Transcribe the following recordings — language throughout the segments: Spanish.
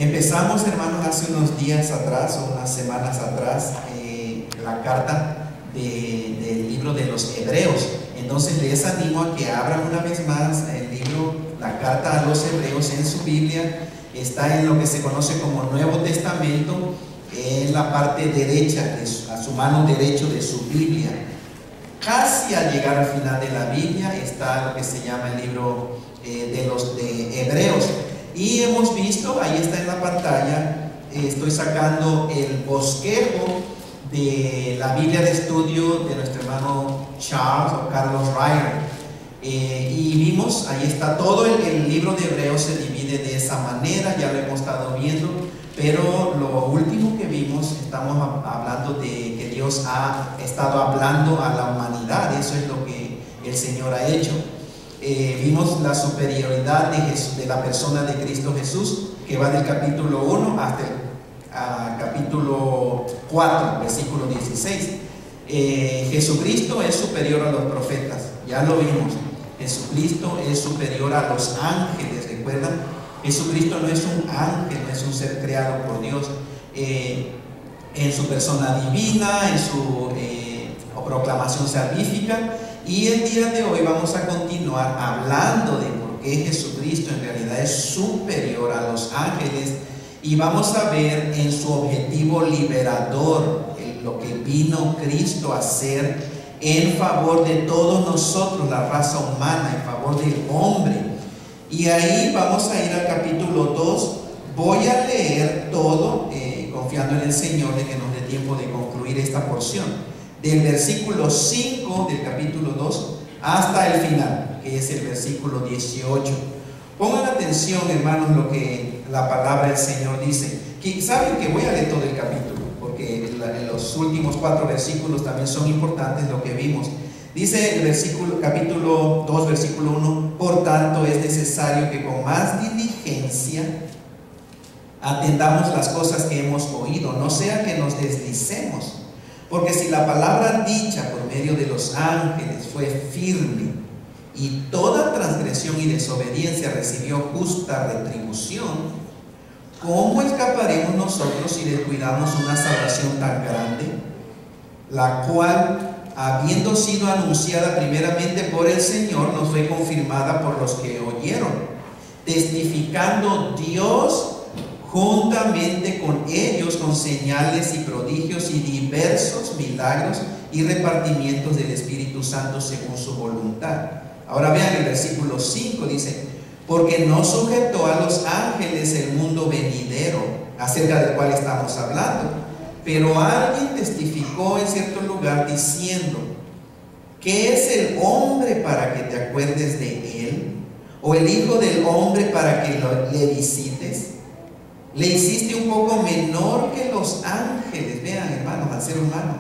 Empezamos, hermanos, hace unos días atrás o unas semanas atrás la carta del libro de los Hebreos. Entonces les animo a que abran una vez más el libro, la carta a los Hebreos en su Biblia. Está en lo que se conoce como Nuevo Testamento, en la parte derecha, a su mano derecha de su Biblia. Casi al llegar al final de la Biblia está lo que se llama el libro de Hebreos. Y hemos visto, ahí está en la pantalla, estoy sacando el bosquejo de la Biblia de estudio de nuestro hermano Charles o Carlos Ryder. Y vimos, ahí está todo el libro de Hebreos, se divide de esa manera, ya lo hemos estado viendo, pero lo último que vimos, estamos hablando de que Dios ha estado hablando a la humanidad. Eso es lo que el Señor ha hecho. Vimos la superioridad de la persona de Cristo Jesús, que va del capítulo 1 hasta el capítulo 4, versículo 16. Jesucristo es superior a los profetas, ya lo vimos. Jesucristo es superior a los ángeles, ¿recuerdan? Jesucristo no es un ángel, no es un ser creado por Dios. En su persona divina, en su proclamación salvífica. Y el día de hoy vamos a continuar hablando de por qué Jesucristo en realidad es superior a los ángeles, y vamos a ver en su objetivo liberador, lo que vino Cristo a hacer en favor de todos nosotros, la raza humana, en favor del hombre. Y ahí vamos a ir al capítulo 2. Voy a leer todo, confiando en el Señor de que nos dé tiempo de concluir esta porción, del versículo 5 del capítulo 2 hasta el final, que es el versículo 18. Pongan atención, hermanos, lo que la palabra del Señor dice. Saben que voy a leer todo el capítulo, porque en los últimos 4 versículos también son importantes lo que vimos. Dice el capítulo 2, versículo 1: por tanto es necesario que con más diligencia atendamos las cosas que hemos oído, no sea que nos deslicemos. Porque si la palabra dicha por medio de los ángeles fue firme, y toda transgresión y desobediencia recibió justa retribución, ¿cómo escaparemos nosotros si descuidamos una salvación tan grande, la cual, habiendo sido anunciada primeramente por el Señor, nos fue confirmada por los que oyeron, testificando Dios juntamente con ellos con señales y prodigios y diversos milagros y repartimientos del Espíritu Santo según su voluntad? Ahora vean el versículo 5, dice: porque no sujetó a los ángeles el mundo venidero, acerca del cual estamos hablando, pero alguien testificó en cierto lugar diciendo: ¿qué es el hombre para que te acuerdes de él? ¿O el hijo del hombre para que le visites? Le hiciste un poco menor que los ángeles. Vean, hermanos, al ser humano.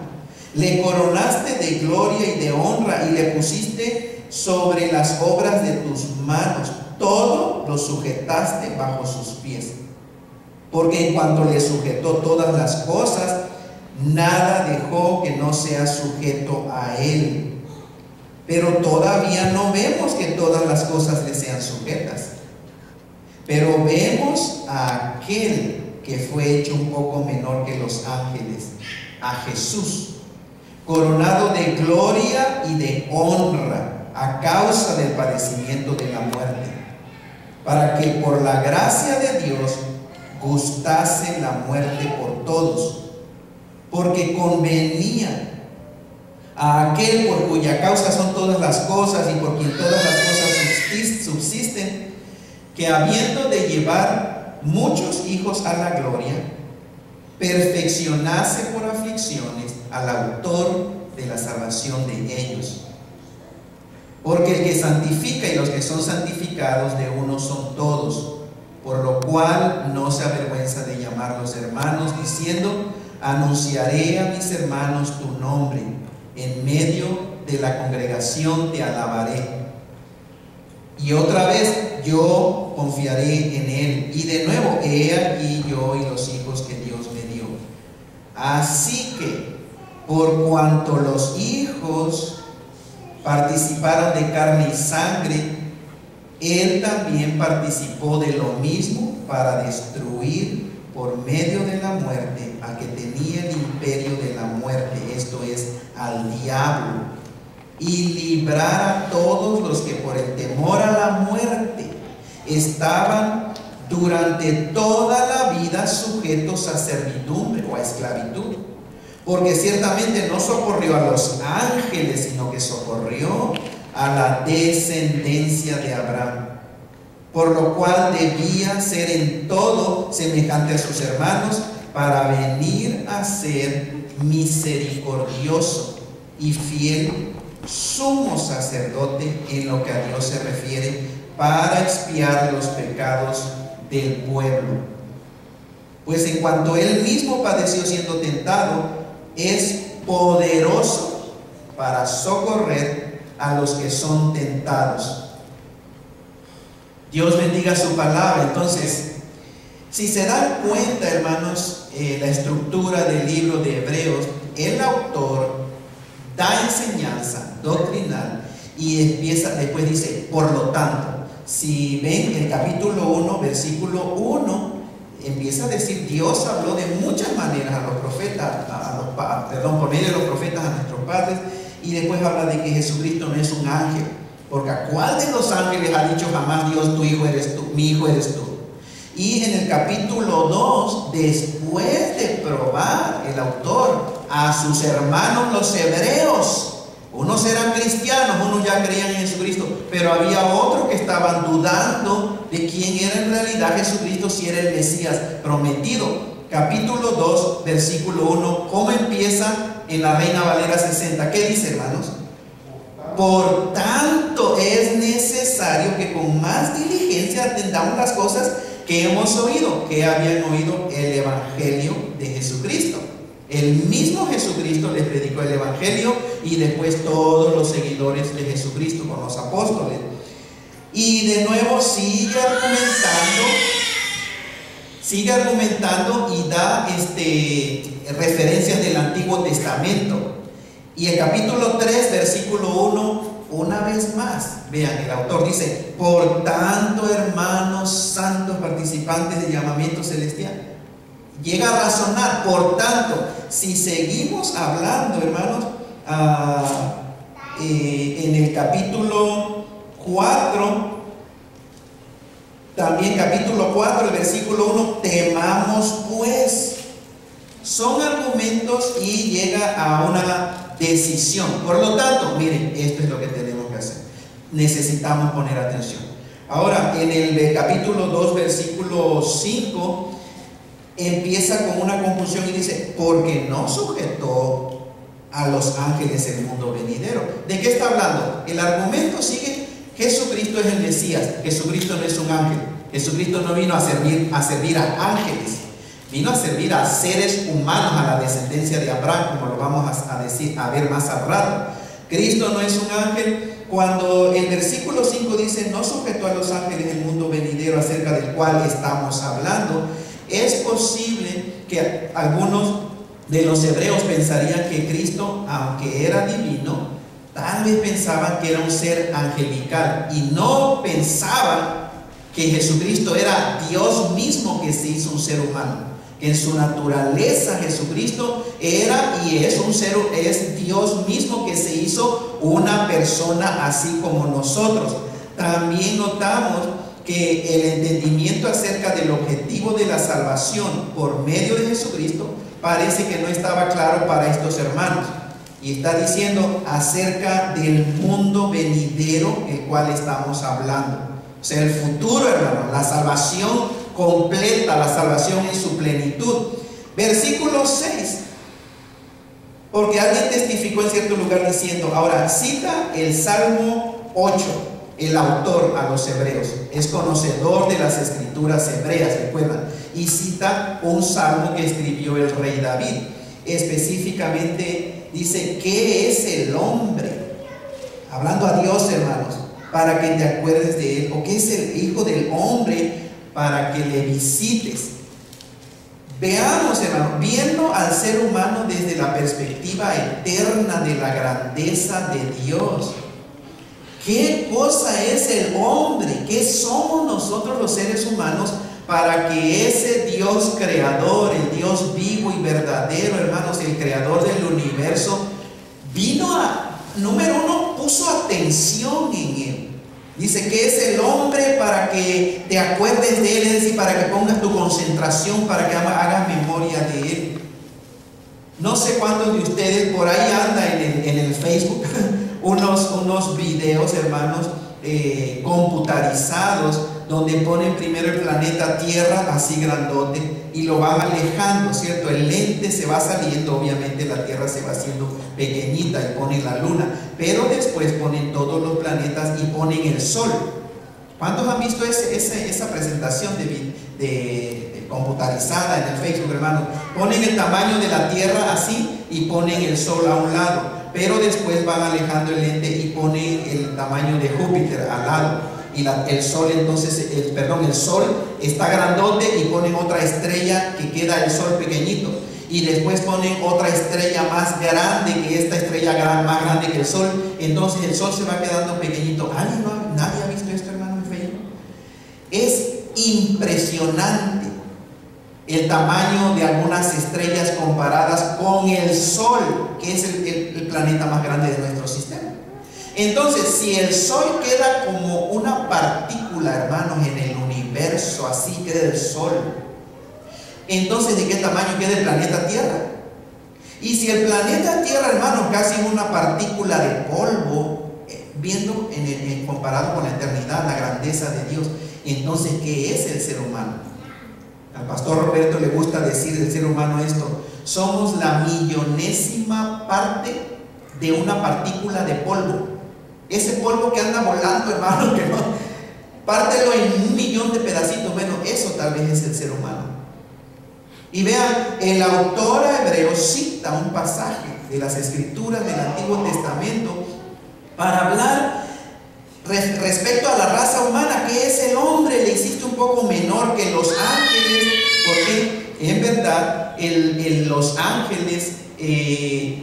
Le coronaste de gloria y de honra y le pusiste sobre las obras de tus manos. Todo lo sujetaste bajo sus pies. Porque en cuanto le sujetó todas las cosas, nada dejó que no sea sujeto a él. Pero todavía no vemos que todas las cosas le sean sujetas. Pero vemos a aquel que fue hecho un poco menor que los ángeles, a Jesús, coronado de gloria y de honra a causa del padecimiento de la muerte, para que por la gracia de Dios gustase la muerte por todos, porque convenía a aquel por cuya causa son todas las cosas y por quien todas las cosas subsisten, que habiendo de llevar muchos hijos a la gloria, perfeccionase por aflicciones al autor de la salvación de ellos. Porque el que santifica y los que son santificados de uno son todos, por lo cual no se avergüenza de llamarlos hermanos, diciendo: anunciaré a mis hermanos tu nombre, en medio de la congregación te alabaré. Y otra vez yo confiaré en él. Y de nuevo, he aquí yo y los hijos que Dios me dio. Así que, por cuanto los hijos participaron de carne y sangre, él también participó de lo mismo, para destruir por medio de la muerte al que tenía el imperio de la muerte, esto es, al diablo, y librar a todos los que por el temor a la muerte estaban durante toda la vida sujetos a servidumbre o a esclavitud. Porque ciertamente no socorrió a los ángeles, sino que socorrió a la descendencia de Abraham, por lo cual debía ser en todo semejante a sus hermanos, para venir a ser misericordioso y fiel sumo sacerdote en lo que a Dios se refiere, para expiar los pecados del pueblo. Pues en cuanto él mismo padeció siendo tentado, es poderoso para socorrer a los que son tentados. Dios bendiga su palabra. Entonces, si se dan cuenta, hermanos, la estructura del libro de Hebreos, el autor da enseñanza doctrinal y empieza, después dice, por lo tanto. Si ven el capítulo 1, versículo 1, empieza a decir, Dios habló de muchas maneras a los profetas, por medio de los profetas a nuestros padres, y después habla de que Jesucristo no es un ángel, porque ¿a cuál de los ángeles ha dicho jamás Dios, tu hijo eres tú, mi hijo eres tú? Y en el capítulo 2, después de probar el autor a sus hermanos los hebreos, unos eran cristianos, unos ya creían en Jesucristo, pero había otros que estaban dudando de quién era en realidad Jesucristo, si era el Mesías prometido. Capítulo 2, versículo 1, ¿cómo empieza en la Reina Valera 60? ¿Qué dice, hermanos? Por tanto es necesario que con más diligencia atendamos las cosas que hemos oído, que habían oído el Evangelio de Jesucristo. El mismo Jesucristo les predicó el Evangelio y después todos los seguidores de Jesucristo con los apóstoles. Y de nuevo sigue argumentando y da referencias del Antiguo Testamento. Y el capítulo 3, versículo 1, una vez más, vean, el autor dice, por tanto, hermanos santos participantes del llamamiento celestial. Llega a razonar, por tanto, si seguimos hablando, hermanos, en el capítulo 4, también capítulo 4, el versículo 1, temamos pues. Son argumentos y llega a una decisión. Por lo tanto, miren, esto es lo que tenemos que hacer. Necesitamos poner atención. Ahora, en el capítulo 2, versículo 5, empieza con una conclusión y dice, porque no sujetó a los ángeles el mundo venidero. ¿De qué está hablando? El argumento sigue, Jesucristo es el Mesías, Jesucristo no es un ángel, Jesucristo no vino a servir a ángeles, vino a servir a seres humanos, a la descendencia de Abraham, como lo vamos a ver más al rato. Cristo no es un ángel. Cuando el versículo 5 dice, no sujetó a los ángeles el mundo venidero acerca del cual estamos hablando, es posible que algunos de los hebreos pensarían que Cristo, aunque era divino, tal vez pensaban que era un ser angelical y no pensaban que Jesucristo era Dios mismo que se hizo un ser humano. En su naturaleza Jesucristo era y es Dios mismo que se hizo una persona así como nosotros. También notamos que el entendimiento acerca del objetivo de la salvación por medio de Jesucristo parece que no estaba claro para estos hermanos. Y está diciendo acerca del mundo venidero el cual estamos hablando. O sea, el futuro, hermano, la salvación completa, la salvación en su plenitud. Versículo 6. Porque alguien testificó en cierto lugar diciendo, ahora cita el Salmo 8, el autor a los hebreos, es conocedor de las escrituras hebreas, recuerdan, y cita un salmo que escribió el rey David. Específicamente dice, ¿qué es el hombre? Hablando a Dios, hermanos, para que te acuerdes de él, o ¿qué es el hijo del hombre para que le visites? Veamos, hermano, viendo al ser humano desde la perspectiva eterna de la grandeza de Dios. ¿Qué cosa es el hombre? ¿Qué somos nosotros los seres humanos para que ese Dios creador, el Dios vivo y verdadero, hermanos, el creador del universo, vino a, número uno, puso atención en él. Dice que es el hombre para que te acuerdes de él, es decir, para que pongas tu concentración, para que hagas memoria de él. No sé cuántos de ustedes, por ahí anda en el Facebook unos videos, hermanos, computarizados, donde ponen primero el planeta Tierra así grandote y lo van alejando, ¿cierto? El lente se va saliendo, obviamente la Tierra se va haciendo pequeñita y ponen la Luna, pero después ponen todos los planetas y ponen el Sol. ¿Cuántos han visto esa presentación de computarizada en el Facebook, hermanos? Ponen el tamaño de la Tierra así y ponen el Sol a un lado, pero después van alejando el lente y ponen el tamaño de Júpiter al lado. Y el Sol, entonces, el Sol está grandote y ponen otra estrella que queda el Sol pequeñito. Y después ponen otra estrella más grande que esta estrella más grande que el Sol. Entonces el Sol se va quedando pequeñito. ¿Nadie ha visto esto, hermano, en Facebook? Es impresionante el tamaño de algunas estrellas comparadas con el Sol, que es el planeta más grande de nuestro sistema. Entonces, si el Sol queda como una partícula, hermanos, en el universo, así queda el Sol, entonces, ¿de qué tamaño queda el planeta Tierra? Y si el planeta Tierra, hermanos, casi es una partícula de polvo, viendo comparado con la eternidad, la grandeza de Dios, entonces, ¿qué es el ser humano? Al pastor Roberto le gusta decir del ser humano esto: somos la millonésima parte de una partícula de polvo. Ese polvo que anda volando, hermano, que no, pártelo en 1.000.000 de pedacitos, bueno, eso tal vez es el ser humano. Y vean, el autor hebreo cita un pasaje de las escrituras del Antiguo Testamento para hablar respecto a la raza humana, que es el hombre. Le hiciste un poco menor que los ángeles, porque en verdad los ángeles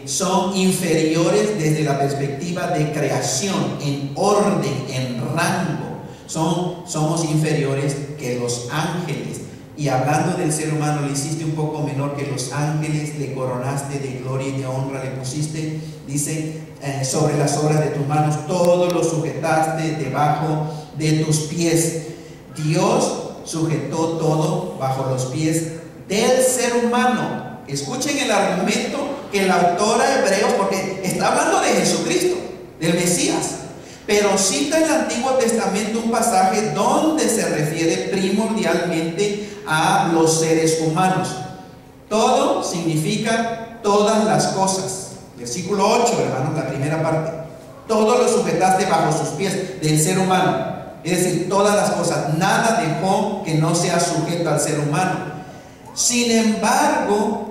son inferiores desde la perspectiva de creación, en orden, en rango. Somos inferiores que los ángeles. Y hablando del ser humano, le hiciste un poco menor que los ángeles, le coronaste de gloria y de honra, le pusiste, dice, sobre las obras de tus manos, todo lo sujetaste debajo de tus pies. Dios sujetó todo bajo los pies del ser humano. Escuchen el argumento que el autor a Hebreos, porque está hablando de Jesucristo, del Mesías, pero cita en el Antiguo Testamento un pasaje donde se refiere primordialmente a los seres humanos. Todo significa todas las cosas. Versículo 8, hermanos, la primera parte. Todo lo sujetaste bajo sus pies, del ser humano. Es decir, todas las cosas. Nada dejó que no sea sujeto al ser humano. Sin embargo,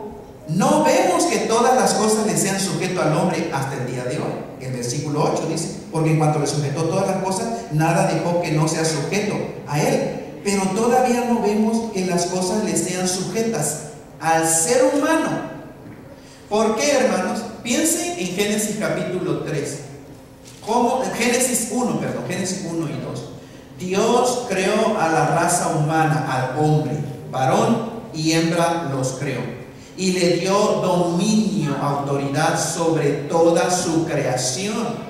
no vemos que todas las cosas le sean sujeto al hombre hasta el día de hoy. El versículo 8 dice: porque en cuanto le sujetó todas las cosas, nada dejó que no sea sujeto a él. Pero todavía no vemos que las cosas le sean sujetas al ser humano. ¿Por qué, hermanos? Piensen en Génesis capítulo 3. Génesis 1 y 2. Dios creó a la raza humana, al hombre, varón y hembra los creó, y le dio dominio, autoridad sobre toda su creación.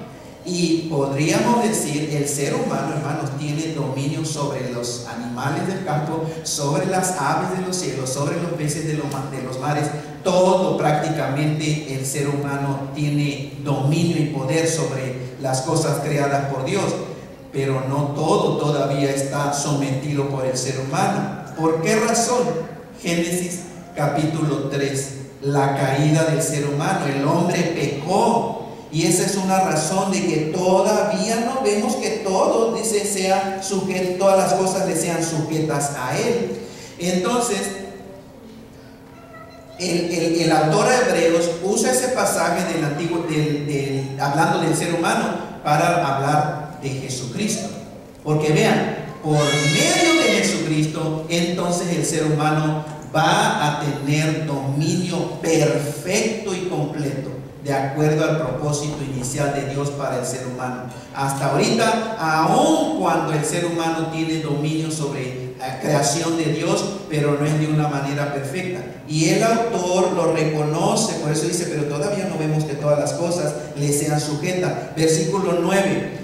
Y podríamos decir, el ser humano, hermanos, tiene dominio sobre los animales del campo, sobre las aves de los cielos, sobre los peces de los mares. Todo, prácticamente, el ser humano tiene dominio y poder sobre las cosas creadas por Dios. Pero no todo todavía está sometido por el ser humano. ¿Por qué razón? Génesis capítulo 3, la caída del ser humano. El hombre pecó. Y esa es una razón de que todavía no vemos que todo, dice, sea sujeto, todas las cosas le sean sujetas a él. Entonces, el autor de Hebreos usa ese pasaje del antiguo, hablando del ser humano, para hablar de Jesucristo. Porque vean, por medio de Jesucristo, entonces el ser humano va a tener dominio perfecto y completo, de acuerdo al propósito inicial de Dios para el ser humano. Hasta ahorita, aun cuando el ser humano tiene dominio sobre creación de Dios, pero no es de una manera perfecta. Y el autor lo reconoce, por eso dice, pero todavía no vemos que todas las cosas le sean sujetas. Versículo 9,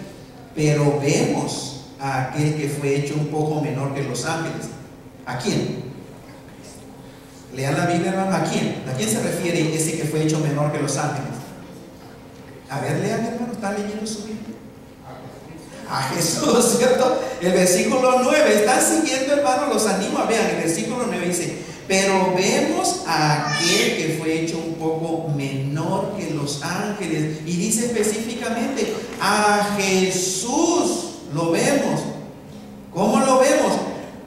pero vemos a aquel que fue hecho un poco menor que los ángeles. ¿A quién? Lean la Biblia, hermano. ¿A quién? ¿A quién se refiere ese que fue hecho menor que los ángeles? A ver, lean, hermano, ¿están leyendo su Biblia? A Jesús, ¿cierto? El versículo 9, ¿están siguiendo, hermano? Los animo a vean, el versículo 9 dice, pero vemos a aquel que fue hecho un poco menor que los ángeles, y dice específicamente, a Jesús lo vemos. ¿Cómo lo vemos?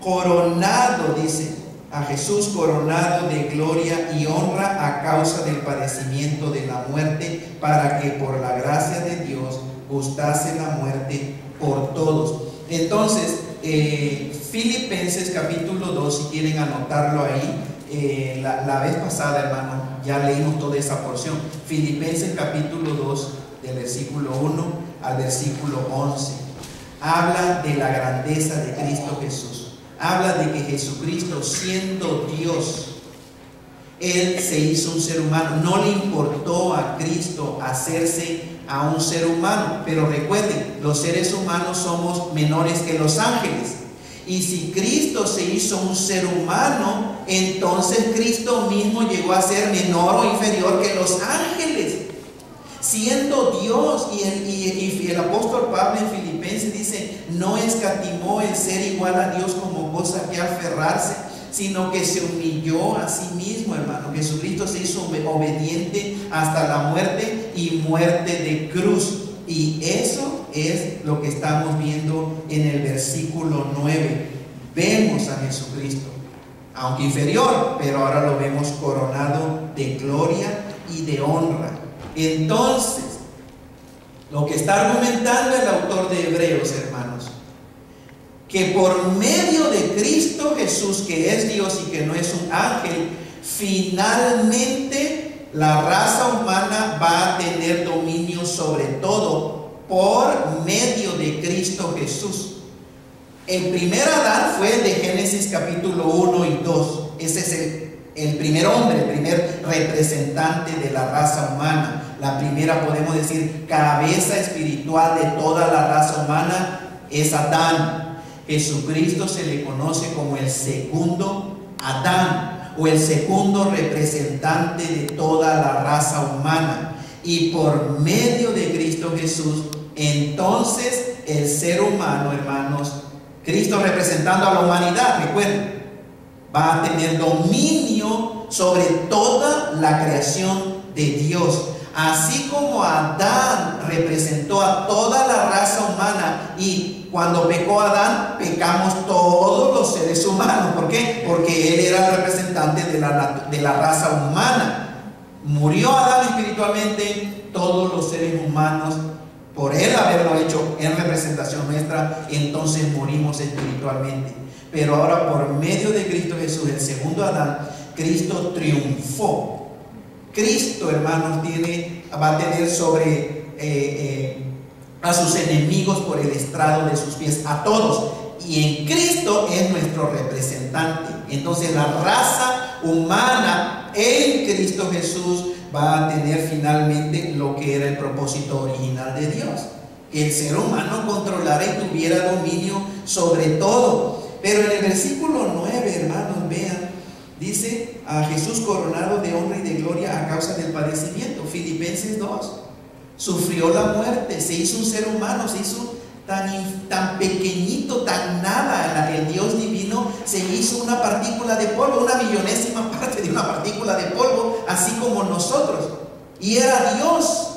Coronado, dice, a Jesús coronado de gloria y honra a causa del padecimiento de la muerte, para que por la gracia de Dios gustase la muerte por todos. Entonces, Filipenses capítulo 2, si quieren anotarlo ahí, la vez pasada, hermano, ya leímos toda esa porción. Filipenses capítulo 2, del versículo 1 al versículo 11, habla de la grandeza de Cristo Jesús. Habla de que Jesucristo, siendo Dios, Él se hizo un ser humano. No le importó a Cristo hacerse a un ser humano. Pero recuerden, los seres humanos somos menores que los ángeles. Y si Cristo se hizo un ser humano, entonces Cristo mismo llegó a ser menor o inferior que los ángeles, siendo Dios. Y el apóstol Pablo en Filipenses dice, no escatimó el ser igual a Dios como cosa que aferrarse, sino que se humilló a sí mismo, hermano. Jesucristo se hizo obediente hasta la muerte, y muerte de cruz. Y eso es lo que estamos viendo en el versículo 9. Vemos a Jesucristo, aunque inferior, pero ahora lo vemos coronado de gloria y de honra. Entonces, lo que está argumentando el autor de Hebreos, hermanos, que por medio de Cristo Jesús, que es Dios y que no es un ángel, finalmente la raza humana va a tener dominio sobre todo por medio de Cristo Jesús. El primer Adán fue de Génesis capítulo 1 y 2. Ese es el primer hombre, el primer representante de la raza humana. La primera, podemos decir, cabeza espiritual de toda la raza humana es Adán. Jesucristo se le conoce como el segundo Adán, o el segundo representante de toda la raza humana. Y por medio de Cristo Jesús, entonces el ser humano, hermanos, Cristo representando a la humanidad, recuerden, va a tener dominio sobre toda la creación de Dios. Así como Adán representó a toda la raza humana, y cuando pecó Adán, pecamos todos los seres humanos. ¿Por qué? Porque él era el representante de la raza humana. Murió Adán espiritualmente, todos los seres humanos, por él haberlo hecho en representación nuestra, entonces morimos espiritualmente. Pero ahora, por medio de Cristo Jesús, el segundo Adán, Cristo triunfó. Cristo, hermanos, va a tener sobre a sus enemigos por el estrado de sus pies, a todos. Y en Cristo es nuestro representante. Entonces la raza humana en Cristo Jesús va a tener finalmente lo que era el propósito original de Dios, que el ser humano controlara y tuviera dominio sobre todo. Pero en el versículo 9, hermanos, vean, dice a Jesús coronado de honra y de gloria a causa del padecimiento. Filipenses 2, sufrió la muerte, se hizo un ser humano, se hizo tan pequeñito, tan nada. El Dios divino se hizo una partícula de polvo, una millonésima parte de una partícula de polvo, así como nosotros, y era Dios.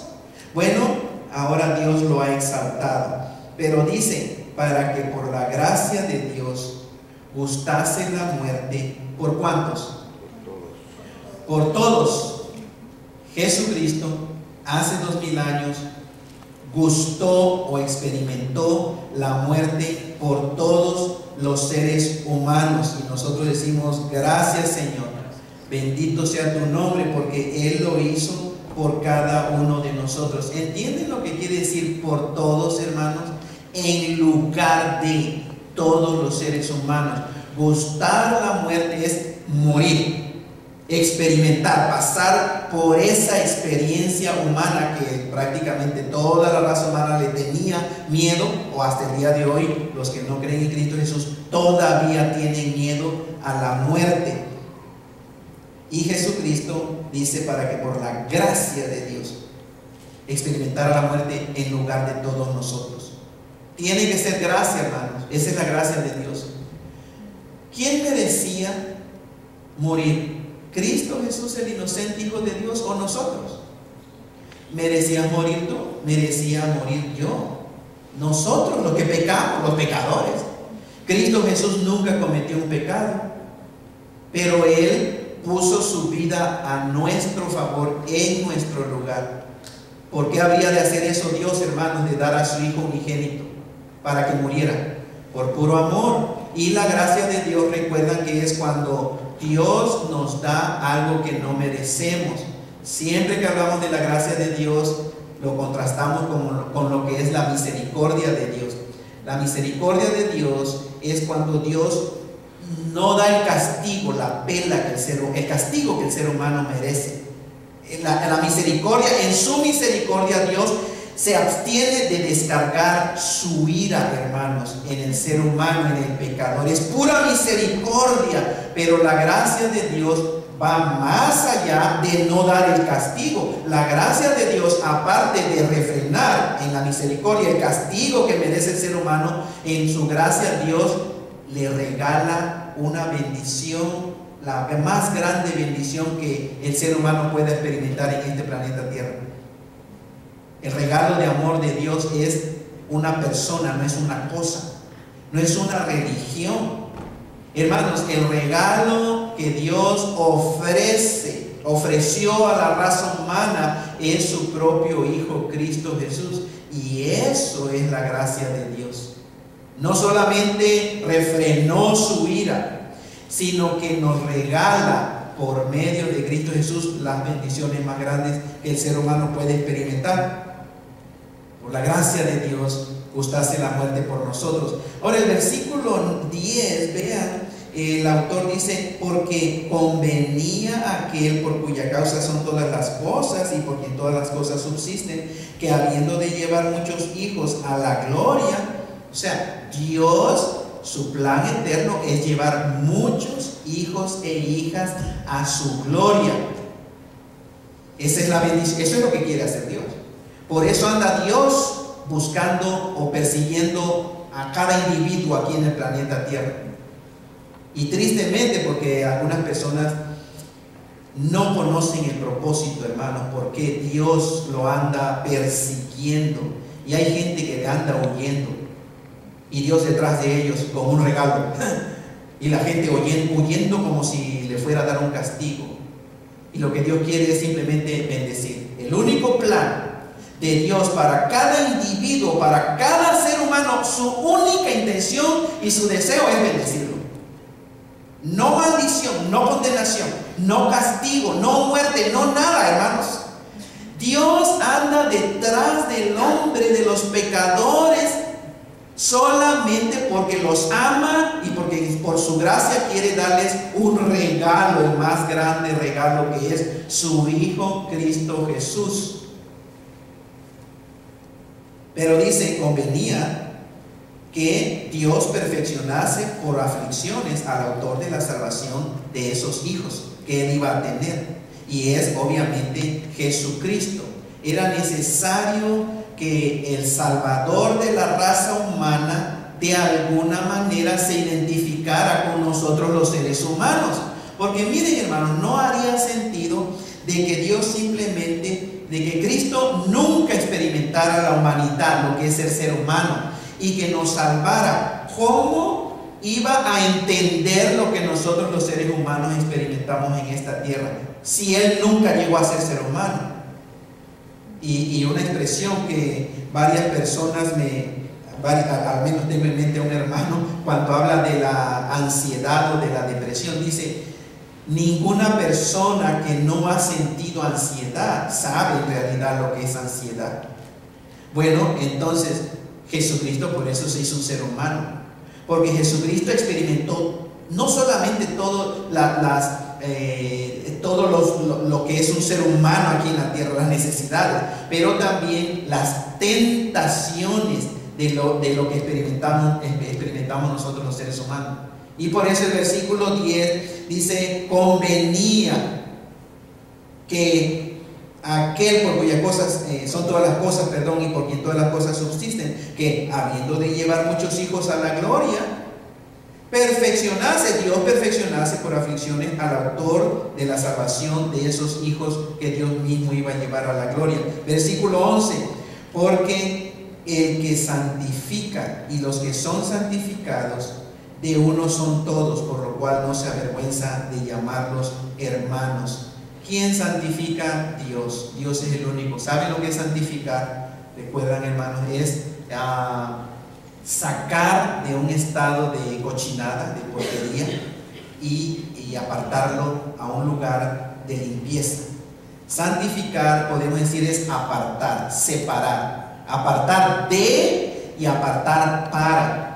Bueno, ahora Dios lo ha exaltado, pero dice, para que por la gracia de Dios gustase la muerte. ¿Por cuántos? Por todos. Jesucristo hace 2000 años gustó o experimentó la muerte por todos los seres humanos, y nosotros decimos gracias, Señor, bendito sea tu nombre, porque Él lo hizo por cada uno de nosotros. ¿Entienden lo que quiere decir por todos, hermanos? En lugar de todos los seres humanos. Gustar la muerte es morir, experimentar, pasar por esa experiencia humana que prácticamente toda la raza humana le tenía miedo, o hasta el día de hoy los que no creen en Cristo Jesús todavía tienen miedo a la muerte. Y Jesucristo dice para que por la gracia de Dios experimentara la muerte en lugar de todos nosotros. Tiene que ser gracia, hermanos. Esa es la gracia de Dios. ¿Quién merecía morir? ¿Cristo Jesús, el inocente Hijo de Dios, o nosotros? ¿Merecías morir tú? ¿Merecía morir yo? Nosotros, los que pecamos, los pecadores. Cristo Jesús nunca cometió un pecado, pero Él puso su vida a nuestro favor, en nuestro lugar. ¿Por qué habría de hacer eso Dios, hermanos, de dar a su Hijo unigénito para que muriera? Por puro amor. Y la gracia de Dios, recuerdan que es cuando Dios nos da algo que no merecemos. Siempre que hablamos de la gracia de Dios, lo contrastamos con lo que es la misericordia de Dios. La misericordia de Dios es cuando Dios no da el castigo, la pela que el castigo que el ser humano merece. La misericordia, en su misericordia Dios se abstiene de descargar su ira, hermanos, en el ser humano, en el pecador. Es pura misericordia, pero la gracia de Dios va más allá de no dar el castigo. La gracia de Dios, aparte de refrenar en la misericordia el castigo que merece el ser humano, en su gracia Dios le regala una bendición, la más grande bendición que el ser humano pueda experimentar en este planeta Tierra. El regalo de amor de Dios es una persona, no es una cosa, no es una religión. Hermanos, el regalo que Dios ofreció a la raza humana es su propio Hijo Cristo Jesús. Y eso es la gracia de Dios. No solamente refrenó su ira, sino que nos regala por medio de Cristo Jesús las bendiciones más grandes que el ser humano puede experimentar. Por la gracia de Dios gustase la muerte por nosotros. Ahora el versículo 10, vean, el autor dice: porque convenía a aquel por cuya causa son todas las cosas y por quien todas las cosas subsisten, que habiendo de llevar muchos hijos a la gloria, o sea, Dios, su plan eterno es llevar muchos hijos e hijas a su gloria. Esa es la bendición, eso es lo que quiere hacer Dios. Por eso anda Dios buscando o persiguiendo a cada individuo aquí en el planeta Tierra. Y tristemente, porque algunas personas no conocen el propósito, hermanos, porque Dios lo anda persiguiendo. Y hay gente que le anda huyendo. Y Dios detrás de ellos con un regalo. Y la gente huyendo como si le fuera a dar un castigo. Y lo que Dios quiere es simplemente bendecir. El único plan de Dios para cada individuo, para cada ser humano, su única intención y su deseo es bendecirlo. No maldición, no condenación, no castigo, no muerte, no nada, hermanos. Dios anda detrás del hombre, de los pecadores, solamente porque los ama y porque por su gracia quiere darles un regalo, el más grande regalo, que es su Hijo Cristo Jesús. Pero dice, convenía que Dios perfeccionase por aflicciones al autor de la salvación de esos hijos que él iba a tener, y es obviamente Jesucristo. Era necesario que el Salvador de la raza humana de alguna manera se identificara con nosotros los seres humanos, porque miren, hermanos, no haría sentido de que Dios simplemente, de que Cristo nunca experimentara la humanidad, lo que es el ser humano, y que nos salvara. ¿Cómo iba a entender lo que nosotros los seres humanos experimentamos en esta tierra si Él nunca llegó a ser ser humano? Y una expresión que varias personas al menos tengo en mente a un hermano, cuando habla de la ansiedad o de la depresión, dice: ninguna persona que no ha sentido ansiedad sabe en realidad lo que es ansiedad. Bueno, entonces Jesucristo por eso se hizo un ser humano, porque Jesucristo experimentó no solamente todo lo que es un ser humano aquí en la tierra, las necesidades, pero también las tentaciones de lo que experimentamos nosotros los seres humanos. Y por eso el versículo 10 dice: convenía que aquel por cuyas cosas son todas las cosas, perdón, y por quien todas las cosas subsisten, que habiendo de llevar muchos hijos a la gloria, Dios perfeccionase por aflicciones al autor de la salvación de esos hijos que Dios mismo iba a llevar a la gloria. Versículo 11: porque el que santifica y los que son santificados de uno son todos, por lo cual no se avergüenza de llamarlos hermanos. ¿Quién santifica? Dios. Dios es el único. ¿Saben lo que es santificar? Recuerdan, hermanos, es sacar de un estado de cochinada, de porquería, y apartarlo a un lugar de limpieza. Santificar, podemos decir, es apartar, separar, apartar de y apartar para.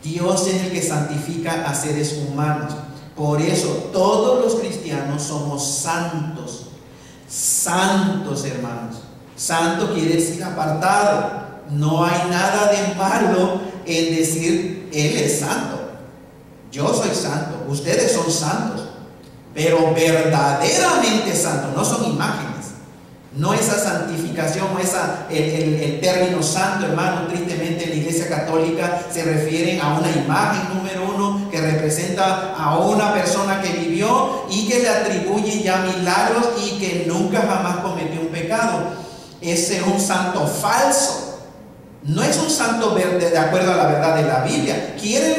Dios es el que santifica a seres humanos. Por eso todos los cristianos somos santos. Santos, hermanos. Santo quiere decir apartado. No hay nada de malo en decir Él es santo. Yo soy santo, ustedes son santos, pero verdaderamente santos, no son imágenes. No esa santificación, el término santo, hermano, tristemente en la Iglesia Católica se refieren a una imagen, número uno, que representa a una persona que vivió y que le atribuye ya milagros y que nunca jamás cometió un pecado. Ese es un santo falso. No es un santo de acuerdo a la verdad de la Biblia. Quieren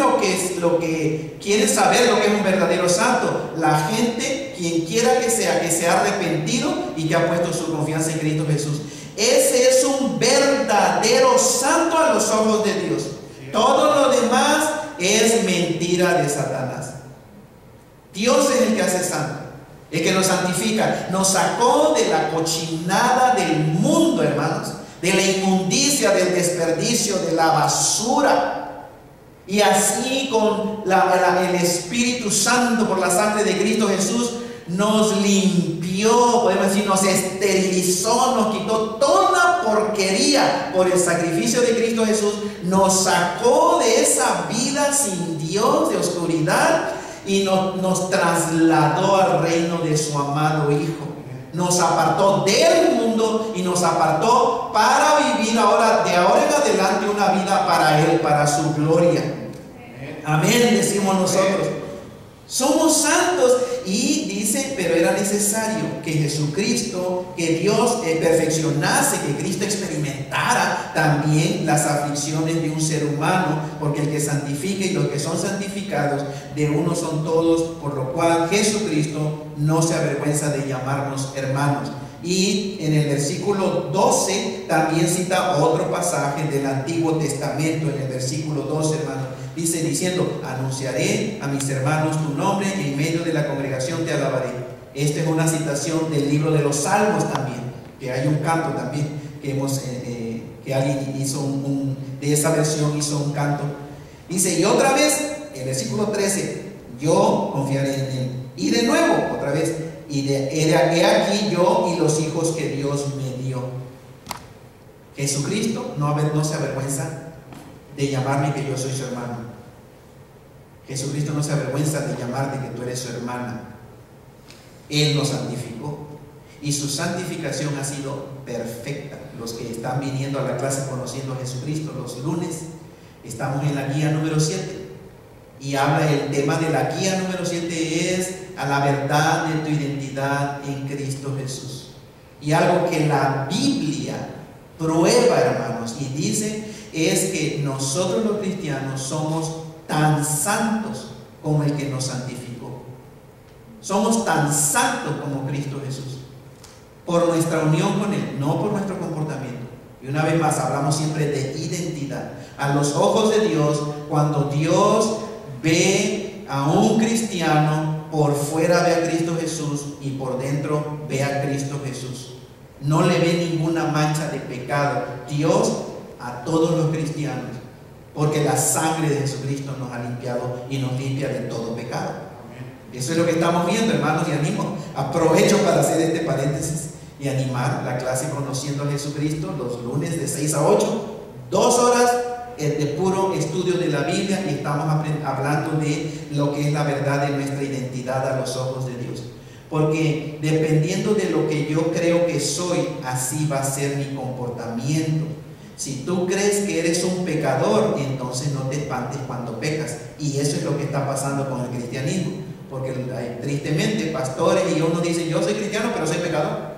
quieren saber lo que es un verdadero santo. La gente, quien quiera que se ha arrepentido y que ha puesto su confianza en Cristo Jesús. Ese es un verdadero santo a los ojos de Dios. Todo lo demás es mentira de Satanás. Dios es el que hace santo, el que nos santifica. Nos sacó de la cochinada del mundo, hermanos, de la inmundicia, del desperdicio, de la basura. Y así con el Espíritu Santo, por la sangre de Cristo Jesús, nos limpió, podemos decir, nos esterilizó, nos quitó toda porquería por el sacrificio de Cristo Jesús. Nos sacó de esa vida sin Dios, de oscuridad, y nos trasladó al reino de su amado Hijo. Nos apartó del mundo y nos apartó para vivir de ahora en adelante una vida para Él, para su gloria. Amén, decimos nosotros. Somos santos. Y dice, pero era necesario que Jesucristo, que Dios perfeccionase, que Cristo experimentara también las aflicciones de un ser humano, porque el que santifica y los que son santificados de uno son todos, por lo cual Jesucristo no se avergüenza de llamarnos hermanos. Y en el versículo 12 también cita otro pasaje del Antiguo Testamento. En el versículo 12, hermano, dice diciendo: anunciaré a mis hermanos tu nombre, en medio de la congregación te alabaré. Esta es una citación del libro de los Salmos también, que hay un canto también que alguien hizo de esa versión hizo un canto. Dice, y otra vez, el versículo 13, yo confiaré en Él. Y de nuevo, otra vez, he aquí yo y los hijos que Dios me dio. Jesucristo no se avergüenza de llamarme que yo soy su hermano. Jesucristo no se avergüenza de llamarte que tú eres su hermana. Él nos santificó y su santificación ha sido perfecta. Los que están viniendo a la clase conociendo a Jesucristo los lunes, estamos en la guía número 7 y habla, el tema de la guía número 7 es a la verdad de tu identidad en Cristo Jesús. Y algo que la Biblia prueba, hermanos, y dice es que nosotros los cristianos somos tan santos como el que nos santificó. Somos tan santos como Cristo Jesús, por nuestra unión con Él, no por nuestro comportamiento. Y una vez más hablamos siempre de identidad. A los ojos de Dios, cuando Dios ve a un cristiano, por fuera ve a Cristo Jesús y por dentro ve a Cristo Jesús. No le ve ninguna mancha de pecado. Dios a todos los cristianos porque la sangre de Jesucristo nos ha limpiado y nos limpia de todo pecado. Eso es lo que estamos viendo, hermanos, y aprovecho para hacer este paréntesis y animar la clase Conociendo a Jesucristo los lunes de 6 a 8, 2 horas de puro estudio de la Biblia, y estamos hablando de lo que es la verdad de nuestra identidad a los ojos de Dios. Porque dependiendo de lo que yo creo que soy, así va a ser mi comportamiento. Si tú crees que eres un pecador, entonces no te espantes cuando pecas. Y eso es lo que está pasando con el cristianismo. Porque tristemente pastores y uno dice, yo soy cristiano pero soy pecador.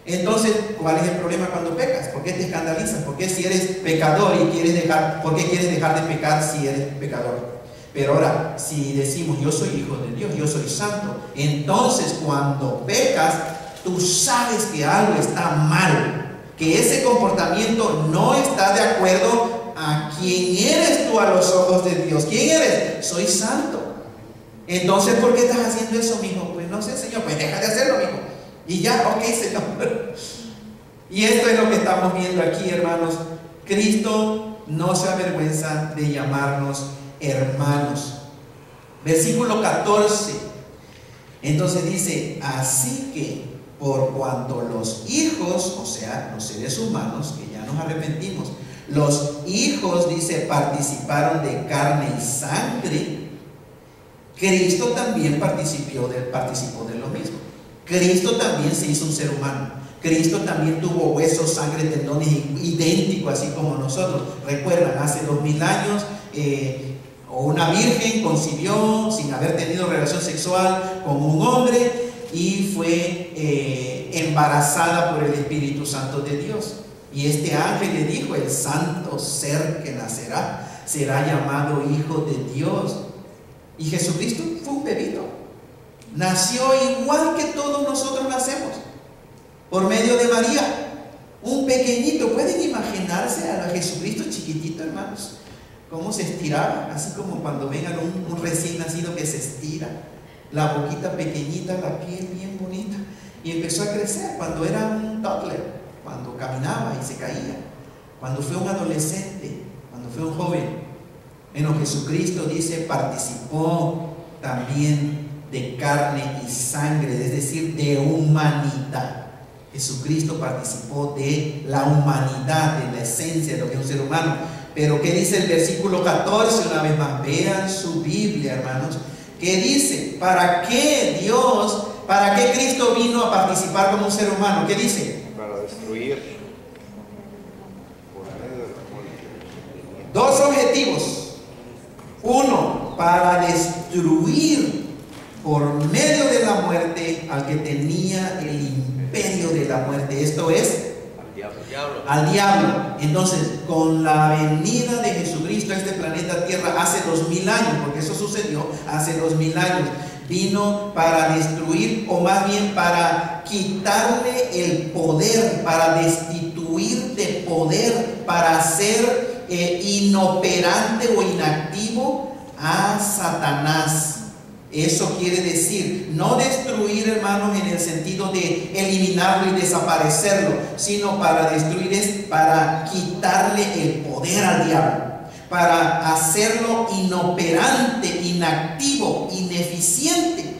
Entonces, ¿cuál es el problema cuando pecas? ¿Por qué te escandalizas? ¿Por qué si eres pecador y por qué quieres dejar de pecar si eres pecador? Pero ahora, si decimos yo soy hijo de Dios, yo soy santo, entonces cuando pecas, tú sabes que algo está mal, que ese comportamiento no está de acuerdo a quién eres tú a los ojos de Dios. ¿Quién eres? Soy santo. Entonces, ¿por qué estás haciendo eso, mijo? Pues no sé, Señor, pues deja de hacerlo, mijo. Y ya, ok, Señor. Y esto es lo que estamos viendo aquí, hermanos. Cristo no se avergüenza de llamarnos hermanos. Versículo 14. Entonces dice, así que por cuanto los hijos, o sea, los seres humanos, que ya nos arrepentimos, los hijos, dice, participaron de carne y sangre, Cristo también participó de lo mismo. Cristo también se hizo un ser humano. Cristo también tuvo huesos, sangre, tendones, idénticos así como nosotros. Recuerdan, hace 2000 años una virgen concibió sin haber tenido relación sexual con un hombre y fue embarazada por el Espíritu Santo de Dios. Y este ángel le dijo, el santo ser que nacerá será llamado Hijo de Dios. Y Jesucristo fue un bebito, nació igual que todos nosotros nacemos, por medio de María, un pequeñito. ¿Pueden imaginarse a Jesucristo chiquitito, hermanos? Cómo se estiraba, así como cuando vengan un recién nacido que se estira, la boquita pequeñita, la piel bien bonita, y empezó a crecer cuando era un toddler, cuando caminaba y se caía, cuando fue un adolescente, cuando fue un joven. Bueno, Jesucristo, dice, participó también de carne y sangre, es decir, de humanidad. Jesucristo participó de la humanidad, de la esencia de lo que es un ser humano. Pero ¿qué dice el versículo 14? Una vez más, vean su Biblia, hermanos. ¿Qué dice? ¿Para qué Cristo vino a participar como un ser humano? ¿Qué dice? Para destruir. Dos objetivos. Uno, para destruir por medio de la muerte al que tenía el imperio de la muerte, esto es al diablo. Entonces, con la venida de Jesucristo a este planeta Tierra hace 2000 años, porque eso sucedió hace 2000 años, vino para destruir, o más bien para quitarle el poder, para destituir de poder, para hacer inoperante o inactivo a Satanás. Eso quiere decir, no destruir, hermanos, en el sentido de eliminarlo y desaparecerlo, sino para destruir es para quitarle el poder al diablo, para hacerlo inoperante, inactivo, ineficiente.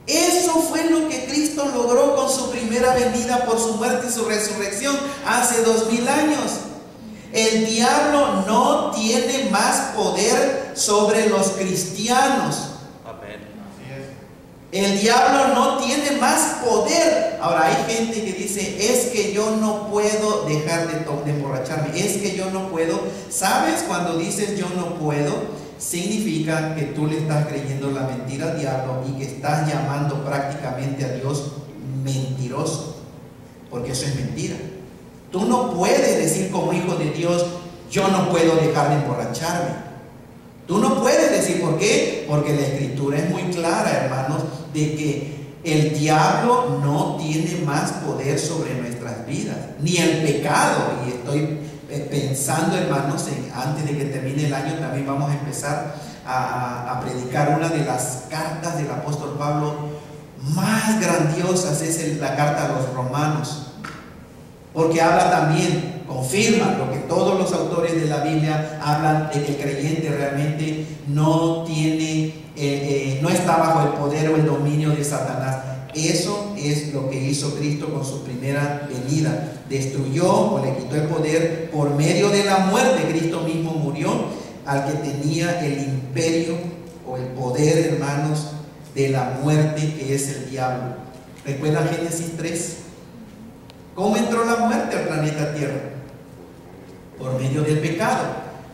Eso fue lo que Cristo logró con su primera venida por su muerte y su resurrección hace 2000 años. El diablo no tiene más poder sobre los cristianos. El diablo no tiene más poder. Ahora hay gente que dice, es que yo no puedo dejar de emborracharme, es que yo no puedo. ¿Sabes? Cuando dices yo no puedo, significa que tú le estás creyendo la mentira al diablo y que estás llamando prácticamente a Dios mentiroso, porque eso es mentira. Tú no puedes decir como hijo de Dios, yo no puedo dejar de emborracharme. Tú no puedes decir, ¿por qué? Porque la Escritura es muy clara, hermanos, de que el diablo no tiene más poder sobre nuestras vidas, ni el pecado. Y estoy pensando, hermanos, antes de que termine el año también vamos a empezar a predicar una de las cartas del apóstol Pablo más grandiosas, es la carta a los Romanos, porque habla también confirma lo que todos los autores de la Biblia hablan, de que el creyente realmente no está bajo el poder o el dominio de Satanás. Eso es lo que hizo Cristo con su primera venida. Destruyó o le quitó el poder por medio de la muerte. Cristo mismo murió al que tenía el imperio o el poder, hermanos, de la muerte, que es el diablo. ¿Recuerdan Génesis 3? ¿Cómo entró la muerte al planeta Tierra? Por medio del pecado.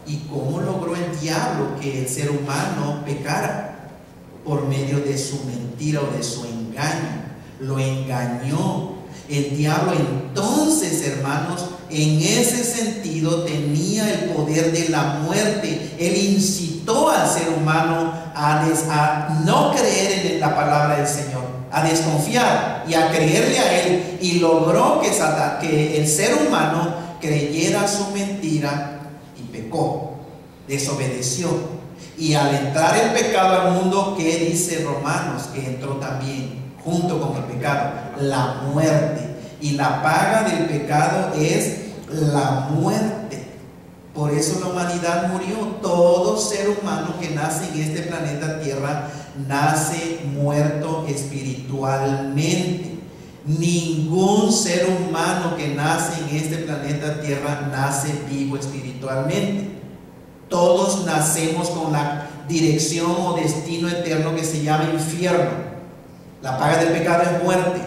¿Y cómo logró el diablo que el ser humano pecara? Por medio de su mentira o de su engaño. Lo engañó. El diablo entonces, hermanos, en ese sentido tenía el poder de la muerte. Él incitó al ser humano a no creer en la palabra del Señor, a desconfiar y a creerle a Él, y logró que el ser humano creyera su mentira y pecó, desobedeció. Y al entrar el pecado al mundo, ¿qué dice Romanos? Que entró también junto con el pecado la muerte, y la paga del pecado es la muerte. Por eso la humanidad murió. Todo ser humano que nace en este planeta Tierra nace muerto espiritualmente. Ningún ser humano que nace en este planeta Tierra nace vivo espiritualmente. Todos nacemos con la dirección o destino eterno que se llama infierno. La paga del pecado es muerte.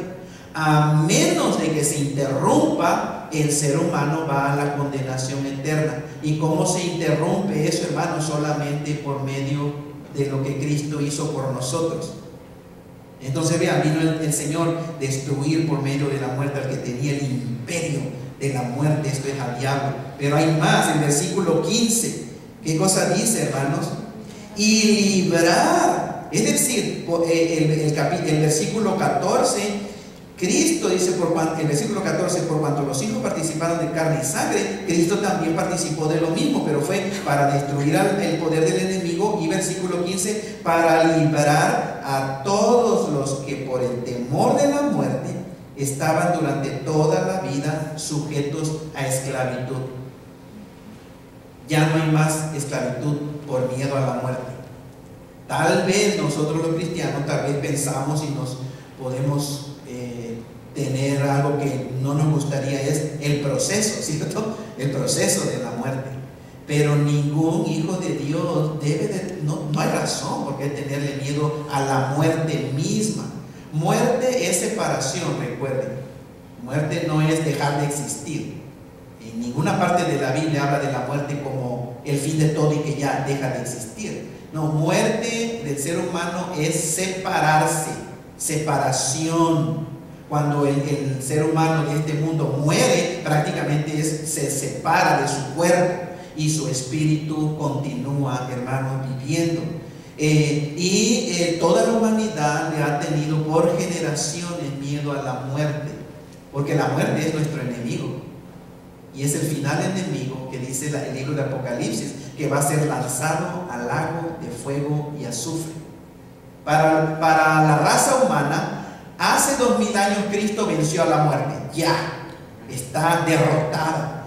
A menos de que se interrumpa, el ser humano va a la condenación eterna. ¿Y cómo se interrumpe eso, hermano? Solamente por medio de lo que Cristo hizo por nosotros. Entonces vean, vino el Señor destruir por medio de la muerte al que tenía el imperio de la muerte, esto es al diablo. Pero hay más, en versículo 15, ¿qué cosa dice, hermanos? Y librar, es decir, el versículo 14, Cristo dice, el versículo 14, por cuanto los hijos participaron de carne y sangre, Cristo también participó de lo mismo, pero fue para destruir el poder del enemigo. Y versículo 15, para librar a todos los que por el temor de la muerte estaban durante toda la vida sujetos a esclavitud. Ya no hay más esclavitud por miedo a la muerte. Tal vez nosotros los cristianos, tal vez pensamos y nos podemos tener algo que no nos gustaría, es el proceso, ¿cierto? El proceso de la muerte. Pero ningún hijo de Dios no hay razón por qué tenerle miedo a la muerte misma. Muerte es separación, recuerden. Muerte no es dejar de existir. En ninguna parte de la Biblia habla de la muerte como el fin de todo y que ya deja de existir. No, muerte del ser humano es separarse, separación. Cuando el ser humano de este mundo muere, prácticamente se separa de su cuerpo y su espíritu continúa, hermanos, viviendo. Toda la humanidad le ha tenido por generaciones miedo a la muerte, porque la muerte es nuestro enemigo. Y es el final enemigo que dice el libro de Apocalipsis, que va a ser lanzado al lago de fuego y azufre. Para la raza humana, hace 2000 años Cristo venció a la muerte. Ya está derrotado.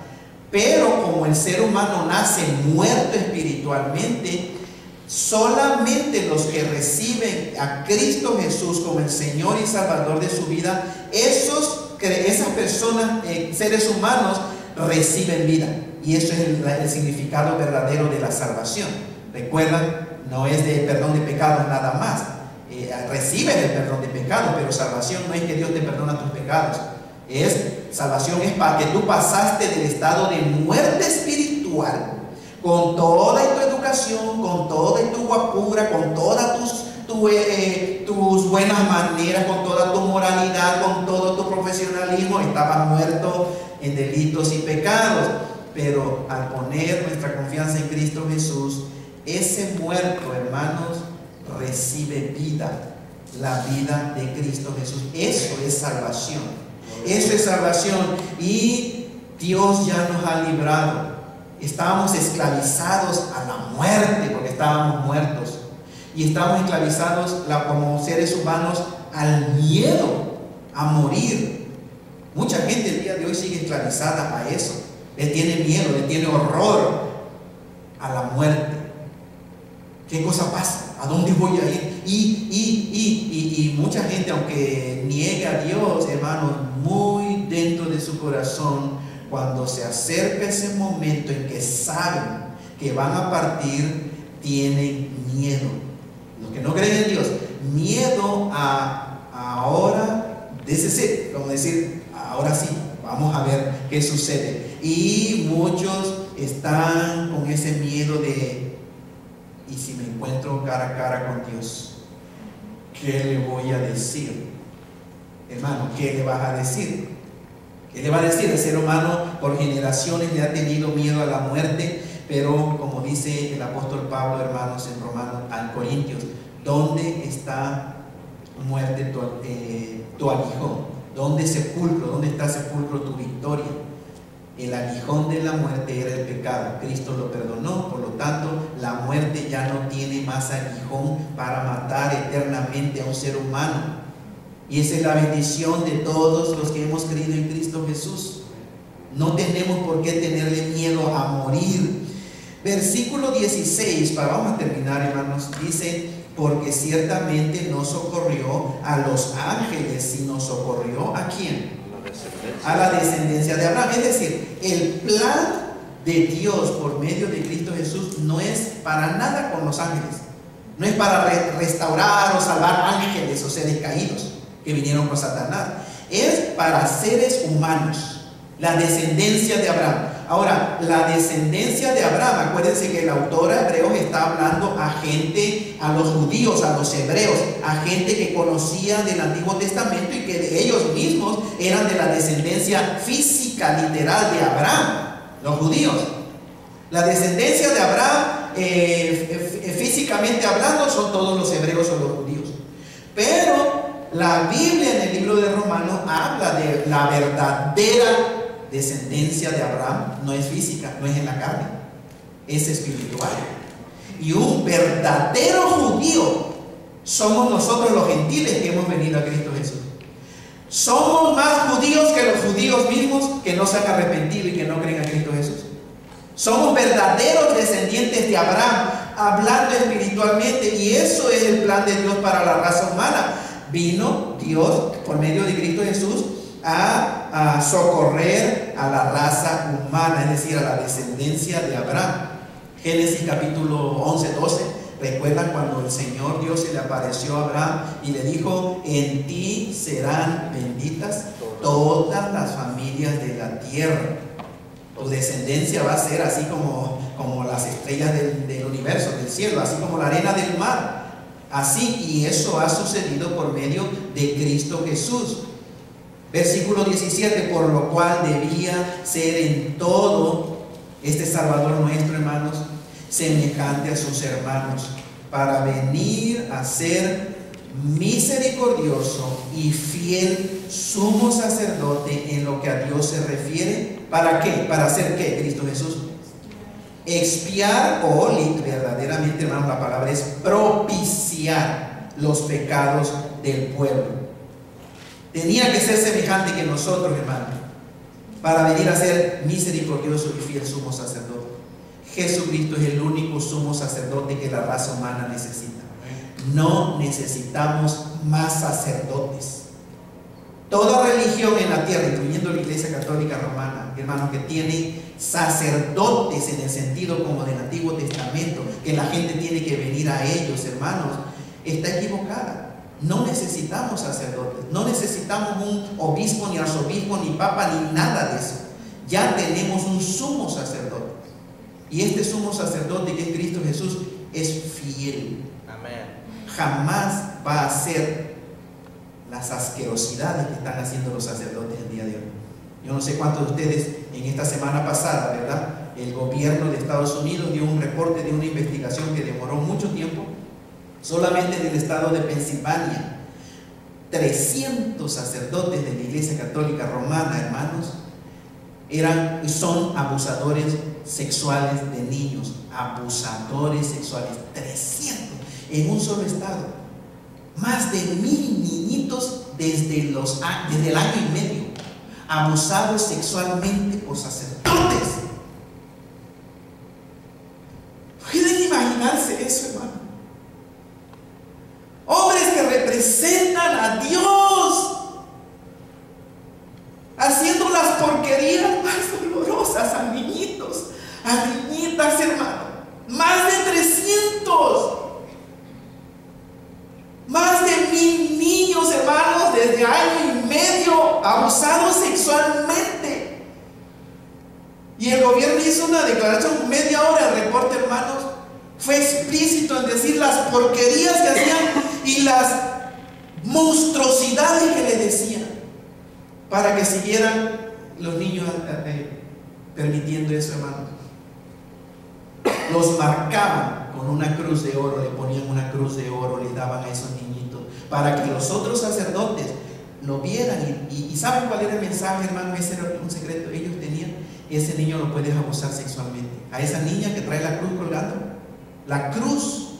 Pero como el ser humano nace muerto espiritualmente, solamente los que reciben a Cristo Jesús como el Señor y Salvador de su vida, esas personas, seres humanos, reciben vida. Y eso es el significado verdadero de la salvación. Recuerdan, no es de perdón de pecados nada más. Reciben el perdón de pecados, pero salvación no es que Dios te perdona tus pecados. Salvación es para que tú pasaste del estado de muerte espiritual, con toda tu educación, con toda tu guapura, con todas tus buenas maneras, con toda tu moralidad, con todo tu profesionalismo. Estabas muerto en delitos y pecados. Pero al poner nuestra confianza en Cristo Jesús, ese muerto, hermanos, recibe vida, la vida de Cristo Jesús. Eso es salvación. Eso es salvación. Y Dios ya nos ha librado. Estábamos esclavizados a la muerte porque estábamos muertos. Y estamos esclavizados como seres humanos al miedo a morir. Mucha gente el día de hoy sigue esclavizada a eso. le tiene miedo, le tiene horror a la muerte. ¿Qué cosa pasa? ¿A dónde voy a ir? Y mucha gente, aunque niega a Dios, hermanos, muy dentro de su corazón, cuando se acerca ese momento en que saben que van a partir, tienen miedo. Los que no creen en Dios, miedo a ahora, vamos a decir, ahora sí, vamos a ver qué sucede. Y muchos están con ese miedo de: ¿y si me encuentro cara a cara con Dios? ¿Qué le voy a decir? Hermano, ¿qué le vas a decir? ¿Qué le va a decir? El ser humano por generaciones le ha tenido miedo a la muerte, pero como dice el apóstol Pablo, hermanos, en Romanos, a Corintios, ¿dónde está muerte tu aguijón? ¿Dónde sepulcro? ¿Dónde está sepulcro tu victoria? El aguijón de la muerte era el pecado. Cristo lo perdonó, por lo tanto la muerte ya no tiene más aguijón para matar eternamente a un ser humano. Y esa es la bendición de todos los que hemos creído en Cristo Jesús. No tenemos por qué tenerle miedo a morir. Versículo 16, vamos a terminar, hermanos, dice: porque ciertamente no socorrió a los ángeles, sino socorrió ¿a quién? A la descendencia de Abraham. Es decir, el plan de Dios por medio de Cristo Jesús no es para nada con los ángeles. No es para restaurar o salvar ángeles o seres caídos que vinieron con Satanás. Es para seres humanos, la descendencia de Abraham. Ahora, la descendencia de Abraham, acuérdense que el autor de Hebreos está hablando a gente, a los judíos, a los hebreos, a gente que conocía del Antiguo Testamento y que de ellos mismos eran de la descendencia física, literal de Abraham, los judíos. La descendencia de Abraham, físicamente hablando, son todos los hebreos o los judíos. Pero la Biblia en el libro de Romanos habla de la verdadera descendencia de Abraham. No es física, no es en la carne, es espiritual. Y un verdadero judío somos nosotros los gentiles que hemos venido a Cristo Jesús. Somos más judíos que los judíos mismos que no se han arrepentido y que no creen a Cristo Jesús. Somos verdaderos descendientes de Abraham, hablando espiritualmente, y eso es el plan de Dios para la raza humana. Vino Dios por medio de Cristo Jesús a socorrer a la raza humana, es decir, a la descendencia de Abraham. Génesis capítulo 11, 12. ¿Recuerdan cuando el Señor Dios se le apareció a Abraham y le dijo: en ti serán benditas todas las familias de la tierra? Tu descendencia va a ser así como las estrellas del universo, del cielo, así como la arena del mar. Así, y eso ha sucedido por medio de Cristo Jesús. Versículo 17, por lo cual debía ser en todo este Salvador nuestro, hermanos, semejante a sus hermanos, para venir a ser misericordioso y fiel sumo sacerdote en lo que a Dios se refiere. ¿Para qué? ¿Para hacer qué? Cristo Jesús. Expiar, o verdaderamente, hermanos, la palabra es propiciar los pecados del pueblo. Tenía que ser semejante que nosotros, hermanos, para venir a ser misericordioso y fiel sumo sacerdote. Jesucristo es el único sumo sacerdote que la raza humana necesita. No necesitamos más sacerdotes. Toda religión en la tierra, incluyendo la Iglesia Católica Romana, hermanos, que tiene sacerdotes en el sentido como del Antiguo Testamento, que la gente tiene que venir a ellos, hermanos, está equivocada. No necesitamos sacerdotes, no necesitamos un obispo, ni arzobispo, ni papa, ni nada de eso. Ya tenemos un sumo sacerdote. Y este sumo sacerdote, que es Cristo Jesús, es fiel. Amén. Jamás va a hacer las asquerosidades que están haciendo los sacerdotes el día de hoy. Yo no sé cuántos de ustedes en esta semana pasada, ¿verdad? El gobierno de Estados Unidos dio un reporte de una investigación que demoró mucho tiempo. Solamente en el estado de Pensilvania, 300 sacerdotes de la Iglesia Católica Romana, hermanos, son abusadores sexuales de niños. Abusadores sexuales, 300 en un solo estado. Más de 1000 niñitos desde el año y medio abusados sexualmente por sacerdotes. gobierno hizo una declaración, media hora el reporte, hermanos, fue explícito en decir las porquerías que hacían y las monstruosidades que le decían, para que siguieran los niños permitiendo eso, hermanos. Los marcaban con una cruz de oro, le ponían una cruz de oro, le daban a esos niñitos, para que los otros sacerdotes lo vieran. Y ¿saben cuál era el mensaje, hermano? Ese era un secreto. Ellos tenían: ese niño lo puedes abusar sexualmente. A esa niña que trae la cruz colgando, la cruz,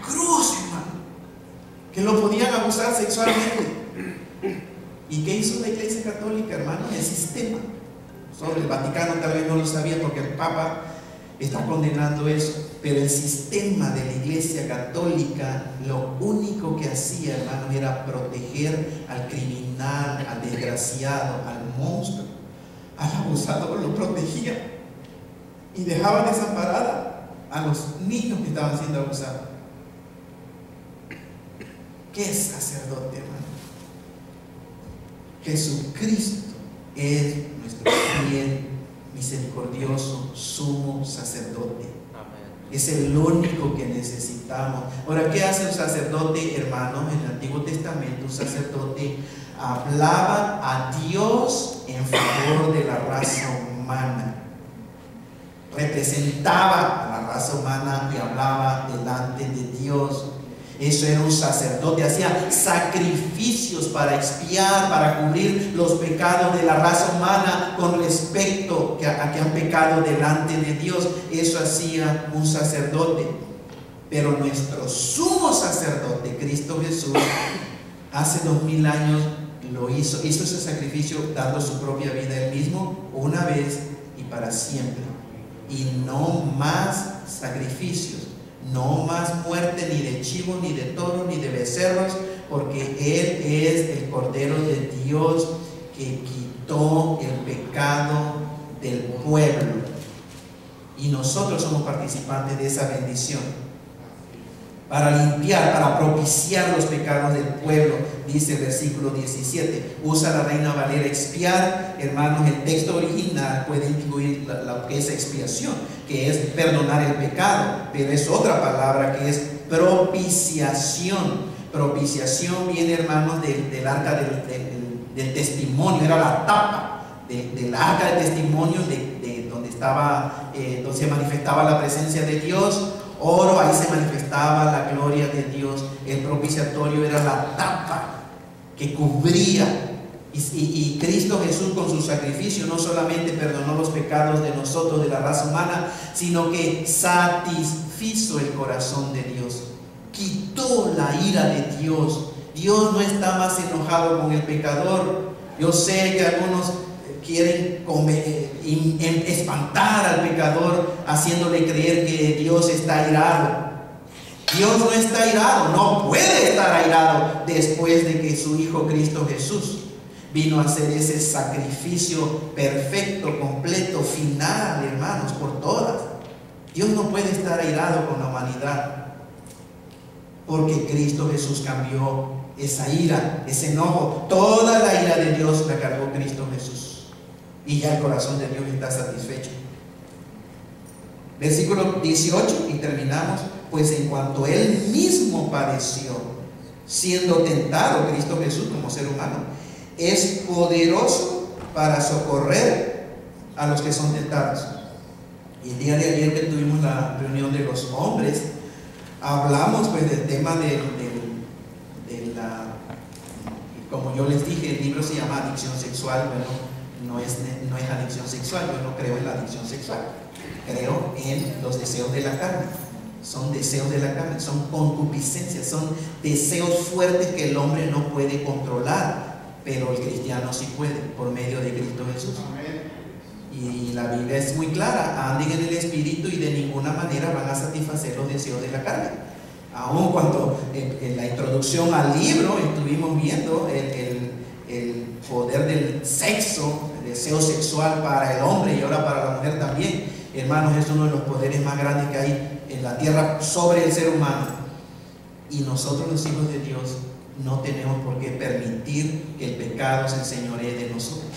hermano, que lo podían abusar sexualmente. ¿Y qué hizo la Iglesia Católica, hermano? El sistema. Sobre el Vaticano tal vez no lo sabía, porque el Papa está condenando eso, pero el sistema de la Iglesia Católica lo único que hacía, hermano, era proteger al criminal, al desgraciado, al monstruo, al abusador. Lo protegía y dejaba desamparada a los niños que estaban siendo abusados. ¿Qué es sacerdote, hermano? Jesucristo es nuestro fiel, misericordioso sumo sacerdote. Es el único que necesitamos. Ahora, ¿qué hace un sacerdote, hermanos? En el Antiguo Testamento, un sacerdote hablaba a Dios en favor de la raza humana. Representaba a la raza humana y hablaba delante de Dios. Eso era un sacerdote. Hacía sacrificios para expiar, para cubrir los pecados de la raza humana con respecto a que han pecado delante de Dios. Eso hacía un sacerdote. Pero nuestro sumo sacerdote, Cristo Jesús, hace 2000 años lo hizo ese sacrificio, dando su propia vida él mismo, una vez y para siempre. Y no más sacrificios, no más muerte ni de chivo, ni de toro, ni de becerros, porque Él es el Cordero de Dios que quitó el pecado del pueblo. Y nosotros somos participantes de esa bendición. Para limpiar, para propiciar los pecados del pueblo, dice el versículo 17. Usa la Reina Valera expiar. Hermanos, el texto original puede incluir lo que es expiación, que es perdonar el pecado, pero es otra palabra que es propiciación. Propiciación viene, hermanos, del arca del testimonio. Era la tapa del arca del testimonio, donde se manifestaba la presencia de Dios. Oro, ahí se manifestaba la gloria de Dios. El propiciatorio era la tapa que cubría. Y Cristo Jesús, con su sacrificio, no solamente perdonó los pecados de nosotros, de la raza humana, sino que satisfizo el corazón de Dios, quitó la ira de Dios. Dios no está más enojado con el pecador. Yo sé que algunos quieren espantar al pecador, haciéndole creer que Dios está airado. Dios no está airado, no puede estar airado después de que su Hijo Cristo Jesús vino a hacer ese sacrificio perfecto, completo, final, hermanos, por todas. Dios no puede estar airado con la humanidad, porque Cristo Jesús cambió esa ira, ese enojo. Toda la ira de Dios la cargó Cristo Jesús, y ya el corazón de Dios está satisfecho. Versículo 18 y terminamos. Pues en cuanto Él mismo padeció, siendo tentado, Cristo Jesús como ser humano, es poderoso para socorrer a los que son tentados. Y el día de ayer que tuvimos la reunión de los hombres, hablamos pues del tema como yo les dije, el libro se llama Adicción Sexual. Bueno, no es adicción sexual. Yo no creo en la adicción sexual, creo en los deseos de la carne. Son deseos de la carne, son concupiscencias, son deseos fuertes que el hombre no puede controlar, pero el cristiano sí puede, por medio de Cristo Jesús. Y la Biblia es muy clara: anden en el Espíritu y de ninguna manera van a satisfacer los deseos de la carne. Aun cuando en la introducción al libro estuvimos viendo el poder del sexo, el deseo sexual para el hombre y ahora para la mujer también. Hermanos, es uno de los poderes más grandes que hay en la tierra sobre el ser humano. Y nosotros, los hijos de Dios, no tenemos por qué permitir que el pecado se enseñoree de nosotros.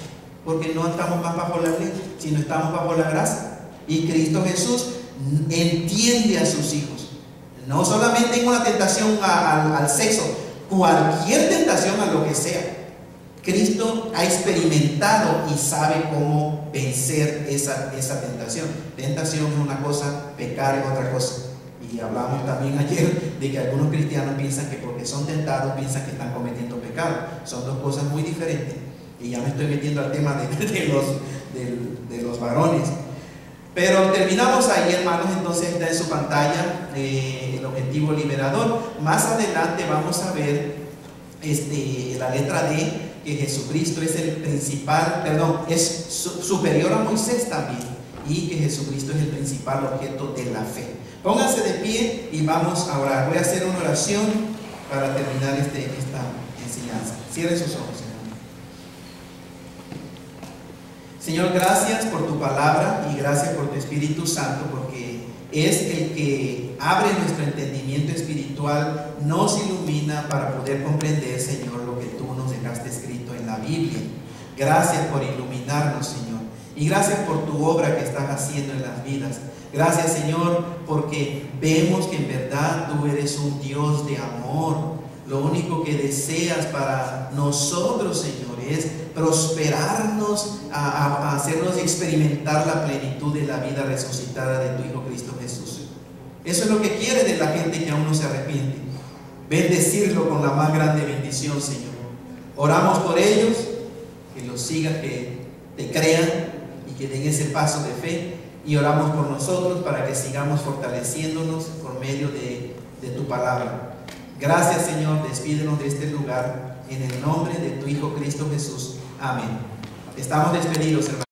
porque no estamos más bajo la ley, sino estamos bajo la gracia. Y Cristo Jesús entiende a sus hijos, no solamente en una tentación al sexo, cualquier tentación a lo que sea. Cristo ha experimentado y sabe cómo vencer esa tentación. Tentación es una cosa, pecar es otra cosa. Y hablamos también ayer de que algunos cristianos piensan que porque son tentados, piensan que están cometiendo pecado. Son dos cosas muy diferentes. Y ya me estoy metiendo al tema de los varones. Pero terminamos ahí, hermanos. Entonces está en su pantalla el objetivo liberador. Más adelante vamos a ver la letra D, que Jesucristo es el principal, es superior a Moisés también, y que Jesucristo es el principal objeto de la fe. Pónganse de pie y vamos a orar. Voy a hacer una oración para terminar esta enseñanza. Cierren sus ojos, Señor. Señor, gracias por tu palabra y gracias por tu Espíritu Santo, porque es el que abre nuestro entendimiento espiritual, nos ilumina para poder comprender, Señor, lo que tú nos dejaste escrito en la Biblia. Gracias por iluminarnos, Señor, y gracias por tu obra que estás haciendo en las vidas. Gracias, Señor, porque vemos que en verdad tú eres un Dios de amor. Lo único que deseas para nosotros, Señor, es prosperarnos, a hacernos experimentar la plenitud de la vida resucitada de tu Hijo Cristo Jesús. Eso es lo que quieres de la gente que aún no se arrepiente. Bendecirlo con la más grande bendición, Señor. Oramos por ellos, que los sigan, que te crean y que den ese paso de fe. Y oramos por nosotros para que sigamos fortaleciéndonos por medio de tu palabra. Gracias, Señor. Despídenos de este lugar en el nombre de tu Hijo Cristo Jesús. Amén. Estamos despedidos, hermanos.